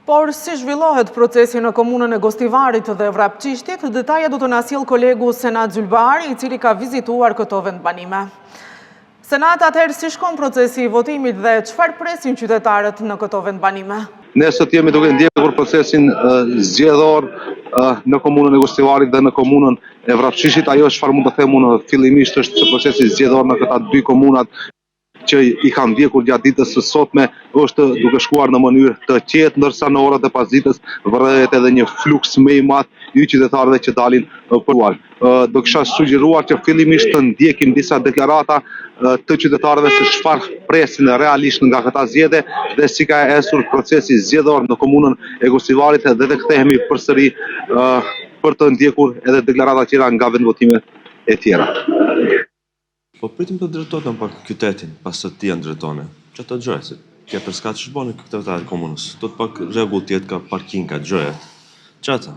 Por si zhvillohet procesi në komunën e Gostivarit dhe Vrapçishtit, detajet do të na sjell kolegu Senat Zylbari, i cili ka vizituar këto vendbanime. Senat, atëherë si shkon procesi i votimit dhe çfarë presin qytetarët në këto vendbanime? Ne sot jemi duke ndjekur procesin zgjedhor në komunën e Gostivarit dhe në komunën e Vrapçishtit. Ajo çfarë mund të them unë fillimisht është se procesi zgjedhor në këta dy komunat që i kam ndjekur gjatë ditës së sotme është duke shkuar në mënyrë të qetë, ndërsa në orat e pasdites vërtet edhe një fluks më i madh i qytetarëve që dalin për. Do kisha sugjeruar që fillimisht të ndjekin disa deklarata të qytetarëve se çfarë presin realisht nga këta zgjedhje dhe si ka ecur procesi zgjedhor në komunën e Gostivarit dhe të kthehemi përsëri për të ndjekur edhe deklarata tjera nga vendvotimet e tjera. Po pritim të drejtohen pak qytetin, pas të tia ndrejtone. Që të gjëhe, se tjetër s'ka të shboni qytetarët komunës. Do të pak rregull tjetë ka parking ka gjëhe. Që ata?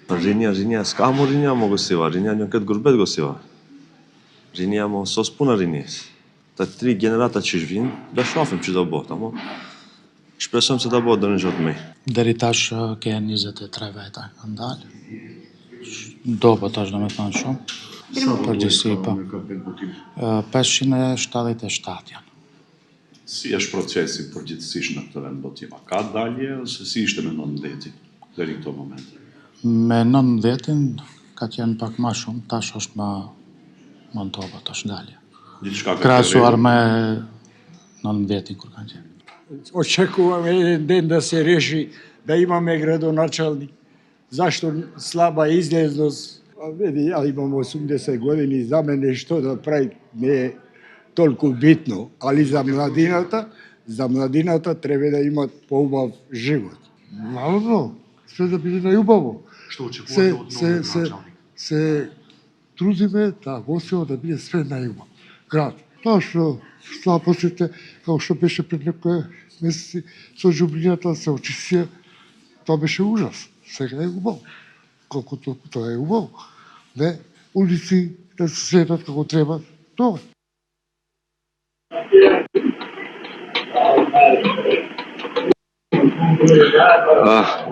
Rinja, s'ka mo rinja mo Gostiva, rinja një këtë gurbet Gostiva. Rinja mo sos puna rinjes. Të 3 generata që shvinë, dhe shofim që do botë, amo shpresojmë se do botë dhe në gjotë me. Deri tash ke 23 veta ndalë. Do po tash do me thonë shumë. Përgjithësi po. 577 janë. Si është procesi përgjithsisht në këtë vendvotim? Ka dalje ose si ishte me 19 deri këto moment? Me 19-in ka qenë pak më shumë, tash është më në topa tash dalje. Krahasuar me 19-in kur kanë qenë. Očekujemo jedan da se riješi da imamo gradonačelnik. Zašto slaba izlaznost? Vidi, ja imam 80 godina i za mene što da pravi nije toliko bitno, ali za mladinata treba da ima poubav život. Naravno, sve da bude najubavo. Što očekujete od novog načelnika? Se trudime da Gostivo da bude sve najubavo. Grad. Znaš, slabosti, kao što беше пред някои месеци, со жублината се очистия, това беше ужас. Сега е убаво. Колкото това е убаво. Не, улици да се следват како треба, това.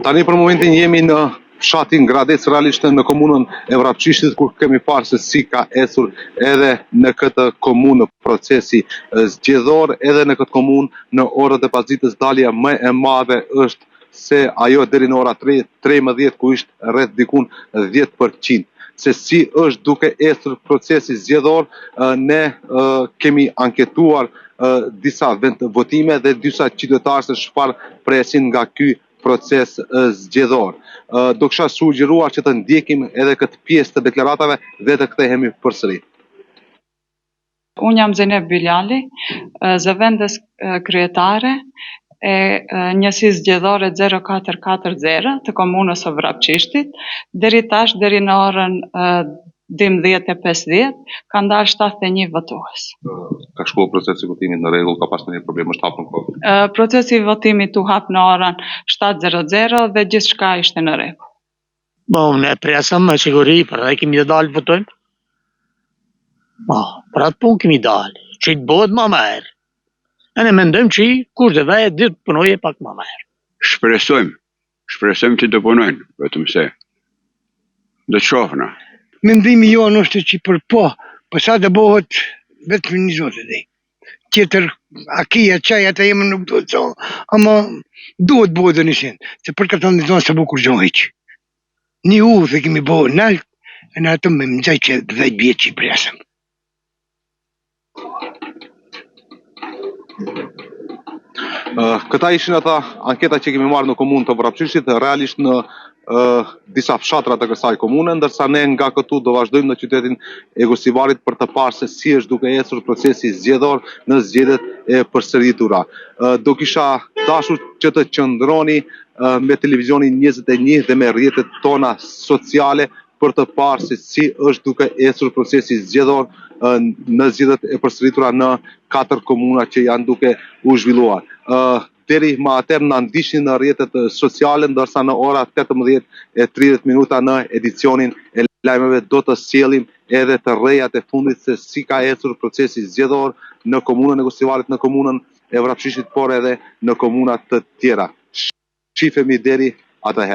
Tani për momentin jemi në fshatin Gradec, realisht në komunën e Vrapçishtit, kur kemi parë se si ka ecur edhe në këtë komunë procesi zgjedhor, edhe në këtë komunë në orët e pasdites dalja më e madhe është se ajo deri në ora 13 ku ishte rreth dikun 10%. Se si është duke ecur procesi zgjedhor, ne kemi anketuar disa votime dhe disa qytetarë se çfarë presin nga ky proces zgjedhor. Do kisha sugjeruar që të ndjekim edhe këtë pjesë të deklaratave dhe të kthehemi përsëri. Unë jam Zeneb Biljali, zëvendës kryetare e njësisë zgjedhore 0440 të komunës së Vrapçishtit. Deri tash, deri në orën 12:50, ka ndalë 71 votues. Ka shkuar procesi votimit në rregull, ka pasur një problem, është hapur kohë. Procesi i votimit u hap në orën 7:00 dhe gjithçka ishte në rregull. Ne presëm me siguri, për dhe kemi të dalë votojmë. Për atë punë kemi dalë, që i të bëhet ma merë. E ne mendojmë që i kur dhe dhe ditë punoje pak ma merë. Shpresojmë që të punojnë, vetëm se do të shohna. Mendimi jonë është që për po sa të bëhet vetëm një zotë dhe. Tjetër, akia, qaja të jemë nuk do të zonë, ama duhet bëhet dhe një shenë, se për këtë në zonë se bukur zonë heqë. Një dhe kemi bëhet naltë, e në atë me mëzaj që 10 vjetë që i presëm. Këta ishin ata anketa që kemi marrë në komunë të Vrapçishtit, realisht në disa fshatra të kësaj komune, ndërsa ne nga këtu do vazhdojmë në qytetin e Gostivarit për të parë se si është duke ecur procesi zgjedhor në zgjedhjet e përsëritura. Do kisha dashur që të qëndroni me televizionin 21 dhe me rrjetet tona sociale për të parë se si është duke ecur procesi zgjedhor në zgjedhjet e përsëritura në 4 komuna që janë duke u zhvilluar. Deri më atëherë na ndiqni në rrjetet sociale, ndërsa në ora 18:30 në edicionin e lajmeve do të sjellim edhe të rrejat e fundit se si ka ecur procesi zgjedhor në komunën e Gostivarit, në komunën e Vrapçishtit, por edhe në komuna të tjera. qifemi deri atëherë.